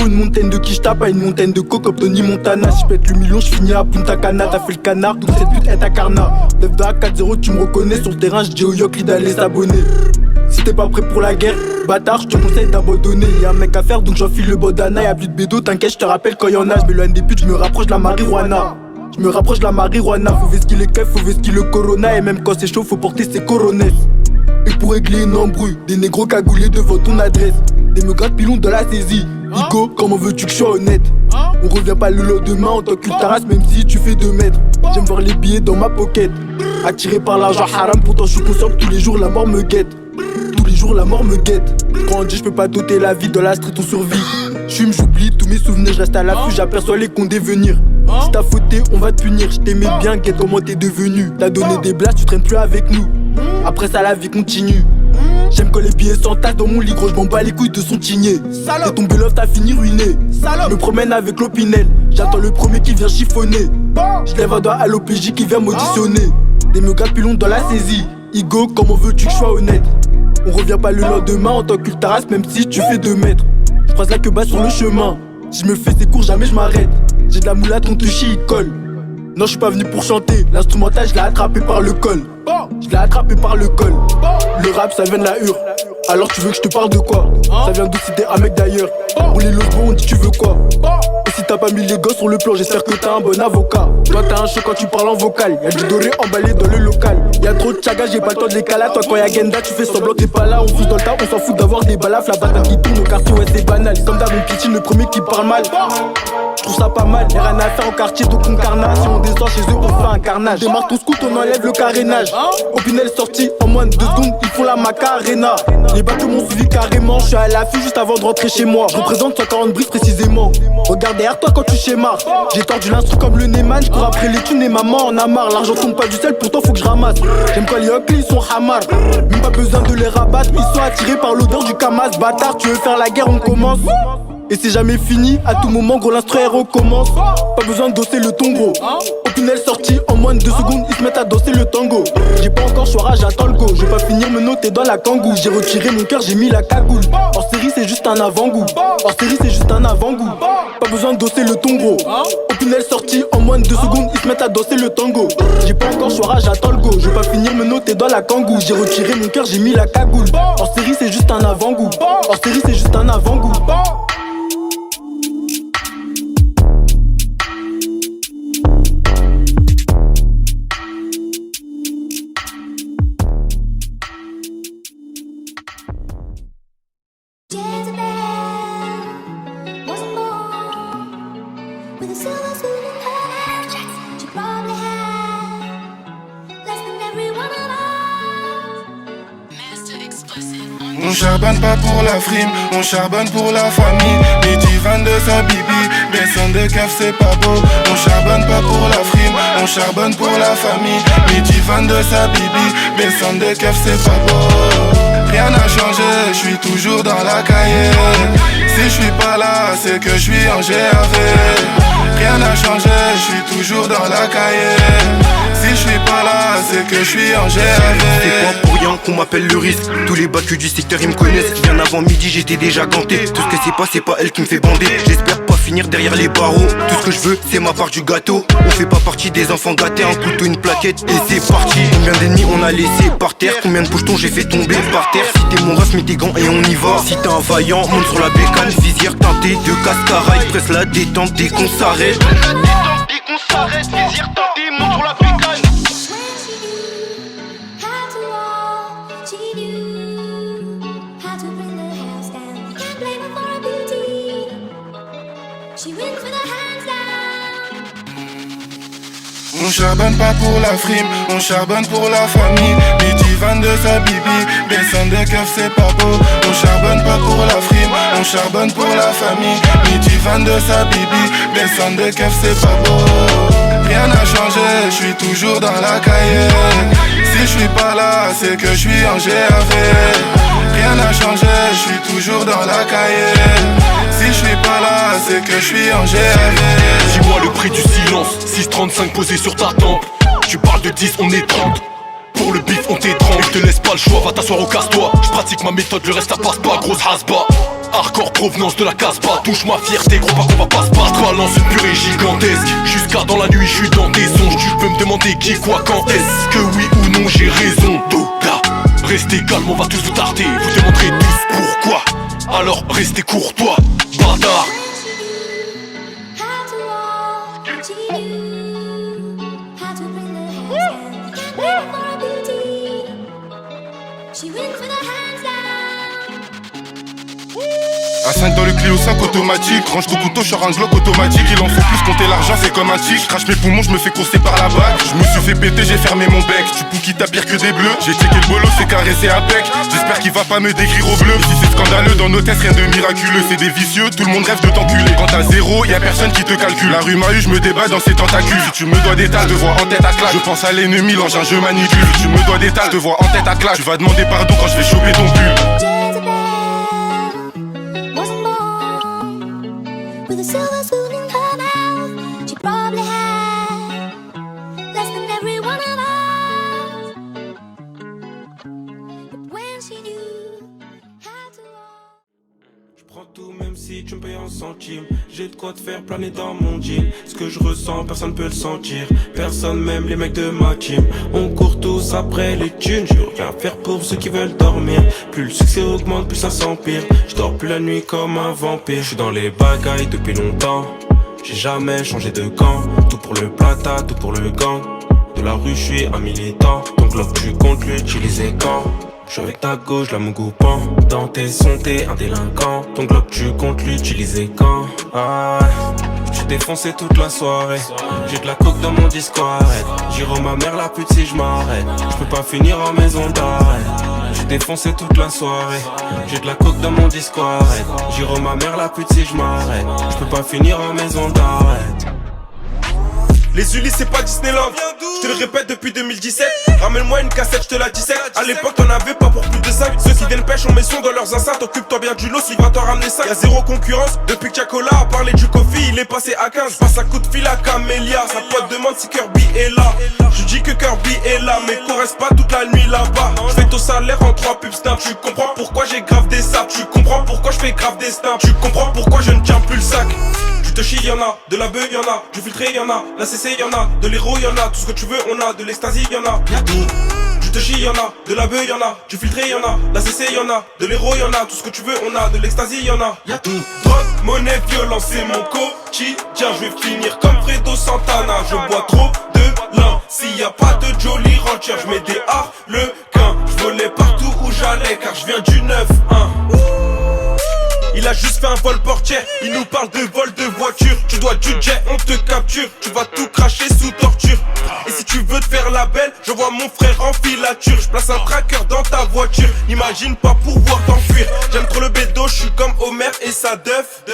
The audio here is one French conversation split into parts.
faut une montagne de quicheta, pas une montagne de coke comme Tony Montana. Si j'pète le million, j'finis à Punta Cana. T'as fait le canard, donc cette pute est à carna. 9 2 à 4-0, tu me reconnais. Sur le terrain, j'dis au Yokli d'aller s'abonner. Si t'es pas prêt pour la guerre, bâtard, j'te conseille d'abandonner. Y'a un mec à faire, donc j'enfile le bandana. Y'a plus de bédo, t'inquiète, j'te rappelle quand y'en a. J'm'éloigne des putes, j'me rapproche de la marijuana. Je me rapproche de la marijuana, faut vesquiller les keufs, faut vesquiller le corona. Et même quand c'est chaud, faut porter ses coronesses. Et pour régler une embrouille, des négros cagoulés devant ton adresse. Des mecs pilons de la saisie. Igo, comment veux-tu que je sois honnête? On revient pas le lendemain en tant que taras, même si tu fais 2 mètres. J'aime voir les billets dans ma pocket. Attiré par l'argent haram, pourtant je suis conscient que tous les jours la mort me guette. Tous les jours la mort me guette. Quand on dit je peux pas doter la vie, dans la street on survit. J'fume, j'oublie tous mes souvenirs, je reste à l'affût, j'aperçois les condés venir. Si t'as fauté, on va te punir. Je t'aimais bien, guette comment t'es devenu. T'as donné des blagues, tu traînes plus avec nous. Après ça la vie continue. J'aime quand les billets s'entassent dans mon lit, gros, j'm'en bats les couilles de son tigné. T'es tombé love, t'as fini ruiné. Je me promène avec l'opinel, j'attends le premier qui vient chiffonner. J'lève un doigt à l'OPJ qui vient m'auditionner. Des mecs pilons dans la saisie. Igo, comment veux-tu que je sois honnête? On revient pas le lendemain en tant que taras, même si tu fais 2 mètres. J'croise la queue basse sur le chemin. Si je me fais ses cours, jamais je m'arrête. J'ai de la moulade contre le chie, il colle. Non, je suis pas venu pour chanter. L'instrumental, je l'ai attrapé par le col. Je l'ai attrapé par le col. Le rap, ça vient de la hure. Alors tu veux que je te parle de quoi? Ça vient d'où si t'es un mec d'ailleurs? Rouler le bon, on dit tu veux quoi? Et si t'as pas mis les gosses sur le plan, j'espère que t'as un bon avocat. Toi t'as un show quand tu parles en vocal. Y'a du doré emballé dans le local. Y'a trop de tchaga, j'ai pas le temps de les caler. Toi quand y'a Genda, tu fais semblant t'es pas là. On fout dans le tas, on s'en fout d'avoir des balafres. La bataille qui tourne au quartier, ouais c'est banal. Comme d'hab, une pitine, le premier qui parle mal. Je trouve ça pas mal, y'a rien à faire au quartier, donc on carnage. Si on descend chez eux, on fait un carnage. Démarre ton scout, on enlève le carénage. Opinel sorti en moins de 2 secondes, ils font la macarena. Les bateaux m'ont suivi carrément, je suis à l'affût juste avant de rentrer chez moi. Je représente 140 brises précisément. Regarde derrière toi quand tu schémas. J'ai tordu l'instru comme le Neyman, je cours après les thunes et maman en a marre. L'argent tombe pas du ciel, pourtant faut que je ramasse. J'aime quand les Oakley ils sont hamar. Même pas besoin de les rabattre, ils sont attirés par l'odeur du Kamas. Bâtard, tu veux faire la guerre, on commence. Et c'est jamais fini, à tout moment gros l'instru recommence. Pas besoin de danser le ton gros. Opinel sorti en moins de 2 secondes, ils se mettent à danser le tango. J'ai pas encore choix, j'attends le go. Je vais pas finir me noter dans la kangou. J'ai retiré mon cœur, j'ai mis la cagoule. Hors série c'est juste un avant-goût. Hors série c'est juste un avant-goût. Pas besoin de danser le ton gros. Opinel sorti en moins de 2 secondes, ils se mettent à danser le tango. J'ai pas encore choix, j'attends le go. Je vais pas finir me noter dans la kangou. J'ai retiré mon cœur, j'ai mis la cagoule. Hors série c'est juste un avant-goût. Hors série c'est juste un avant-goût. On charbonne pas pour la frime, on charbonne pour la famille. Midi 22 sa bibi, descend de caf c'est pas beau. On charbonne pas pour la frime, on charbonne pour la famille. Midi 22 sa bibi, descend de caf c'est pas beau. Rien n'a changé, je suis toujours dans la cahier. Si je suis pas là, c'est que je suis en GAV. Rien n'a changé, je suis toujours dans la cahier. Si je suis pas là, c'est que je suis en GAV. C'est pas pour rien qu'on m'appelle le risque. Tous les bacus du secteur ils me connaissent. Bien avant midi j'étais déjà ganté. Tout ce que c'est pas elle qui me fait bander. J'espère pas finir derrière les barreaux. Tout ce que je veux c'est ma part du gâteau. On fait pas partie des enfants gâtés. Un couteau, une plaquette et c'est parti. Combien d'ennemis on a laissé par terre? Combien de bouchetons j'ai fait tomber par terre? Si t'es mon ref mets tes gants et on y va. Si t'es un vaillant monte sur la bécane. Visière teintée de cascaraille. Presse la détente dès qu'on s'arrête. Visière teintée monte sur la bécane. On charbonne pas pour la frime, on charbonne pour la famille. Midi 22 sa bibi, descend de keuf c'est pas beau. On charbonne pas pour la frime, on charbonne pour la famille. Midi 22 sa bibi, descend de keuf c'est pas beau. Rien n'a changé, je suis toujours dans la cahier. Si je suis pas là, c'est que je suis en GAV. Rien n'a changé, je suis toujours dans la cahier. Si je suis pas là, c'est que je suis en GAV. Dis-moi le prix du silence, 6,35 posé sur ta tempe. Tu parles de 10, on est 30. Pour le bif, on t'étrangle. Je te laisse pas le choix, va t'asseoir au casse-toi. Je pratique ma méthode, le reste ça passe pas, grosse hasba. Hardcore provenance de la Casbah. Touche ma fierté, gros pas qu'on va pas se battre. Balance une purée gigantesque. Jusqu'à dans la nuit, je suis dans tes songes. Tu peux me demander qui, quoi, quand. Est-ce que oui ou non j'ai raison? Doga, restez calme, on va tous vous tarder. Vous démontrez tous pourquoi. Alors restez courtois, bâtard. À 5 dans le Clio 5 automatique. Range ton couteau, je sors un Glock automatique. Il en faut plus, compter l'argent c'est comme un tic. Je crache mes poumons, je me fais courser par la bague. Je me suis fait péter, j'ai fermé mon bec. Tu pouki t'as pire que des bleus. J'ai checké le bolo, c'est caressé à bec. J'espère qu'il va pas me décrire au bleu. Si c'est scandaleux, dans nos tests rien de miraculeux. C'est des vicieux, tout le monde rêve de t'enculer. Quand t'as zéro, y'a personne qui te calcule. La rue m'a eu, je me débat dans ses tentacules. Si tu me dois des tas, te vois en tête à claque. Je pense à l'ennemi, l'engin je manipule. Si tu me dois des tas, te vois en tête à claque. Tu vas demander pardon quand je vais choper ton pull. With a silver spoon in her mouth, she probably had less than every one of us. But when she knew how to walk. J'prends tout même si tu me payes en centimes. J'ai de quoi te faire planer dans mon jean. Ce que je ressens, personne peut le sentir. Personne, même les mecs de ma team. On court tous après les thunes. Je reviens faire pour ceux qui veulent dormir. Plus le succès augmente, plus ça s'empire. Je dors plus la nuit comme un vampire. Je suis dans les bagailles depuis longtemps. J'ai jamais changé de camp. Tout pour le plata, tout pour le gang. De la rue, je suis un militant. Donc là, tu comptes l'utiliser quand? Je suis avec ta gauche, la mougoupant. Dans tes sons, t'es un délinquant. Ton globe, tu comptes l'utiliser quand? Ah, j'ai défoncé toute la soirée. J'ai de la coke dans mon Discord. J'irai ma mère la pute si je m'arrête. Je peux pas finir en maison d'arrêt. J'ai défoncé toute la soirée. J'ai de la coke dans mon Discord. J'irai ma mère la pute si je m'arrête. Je peux pas finir en maison d'arrêt. Les Ulysse c'est pas Disneyland. Je te le répète depuis 2017. Ramène-moi une cassette, je te la dissèque. À l'époque t'en avais pas pour plus de 5. Ceux qui viennent pêche on met son dans leurs enceintes. Occupe-toi bien du lot, s'il va t'en ramener 5. Y'a zéro concurrence, depuis que Chacola a parlé du coffee, il est passé à 15. Passe un coup de fil à Camélia. Sa pote demande si Kirby est là. Je dis que Kirby est là, mais qu'on reste pas toute la nuit là-bas. Je fais ton salaire en 3 pubs snap. Tu comprends pourquoi j'ai grave des saps. Tu comprends pourquoi je fais grave des snaps. Tu comprends pourquoi je ne tiens plus le sac. Du touchy y'en a, de la beuh y'en a, du filtré y'en a, la CC y'en a, de l'héros y'en a, tout ce que tu veux on a, de l'extasie y'en a, y'a tout. Du touchy y'en a, de la beuh y'en a, du filtré y'en a, la CC y'en a, de l'héros y'en a, tout ce que tu veux on a, de l'extasie y'en a, y'a tout. Drogue, monnaie, violence c'est mon quotidien, je vais finir comme Fredo Santana. Je bois trop de lin, s'il y a pas de Jolly Rancher, je mets des harlequins. Je volais partout où j'allais car je viens du 9-1. Il a juste fait un vol portière, il nous parle de vol de voiture. Tu dois du jet, on te capture. Tu vas tout cracher sous torture. Et si tu veux te faire la belle, je vois mon frère en filature. Je place un tracker dans ta voiture. N'imagine pas pouvoir t'enfuir. J'aime trop le bédo, je suis comme Homer et sa deuf.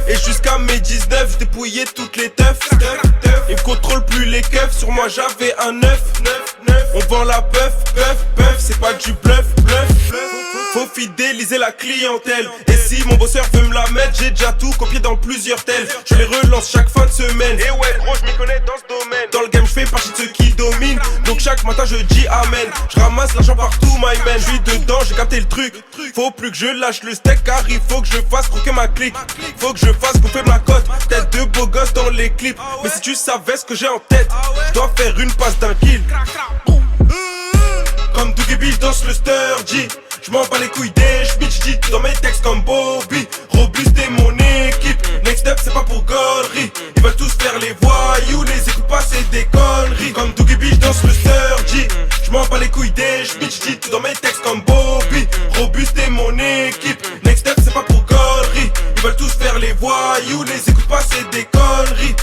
Et jusqu'à mes 19, je dépouillais toutes les teufs. Ils me contrôlent plus les keufs, sur moi j'avais un 9. On vend la puff, c'est pas du bluff. Faut fidéliser la clientèle. Et si mon bosseur veut me la mettre, j'ai déjà tout copié dans plusieurs tels. Je les relance chaque fin de semaine. Et ouais gros je m'y connais dans ce domaine. Dans le game je fais partie de ceux qui dominent. Donc chaque matin je dis amen. Je ramasse l'argent partout my man. Je suis dedans, j'ai capté le truc. Faut plus que je lâche le steak car il faut que je fasse croquer ma clique. Faut que je fasse bouffer ma cote. Tête de beau gosse dans les clips. Mais si tu savais ce que j'ai en tête, je dois faire une passe d'un kill. Comme Dougie B, danse le sturdy. Je m'en bats les couilles des j'bitch, dis dans mes textes comme Bobby. Robuste et mon équipe. Next up c'est pas pour gaulerie. Ils veulent tous faire les voyous, les écoute pas c'est des conneries. Comme Dougie B, danse le sturdy. Je m'en bats les couilles des j'bitch, dis dans mes textes comme Bobby. Robuste et mon équipe. Next up c'est pas pour gaulerie. Ils veulent tous faire les voyous, les écoute pas c'est des conneries.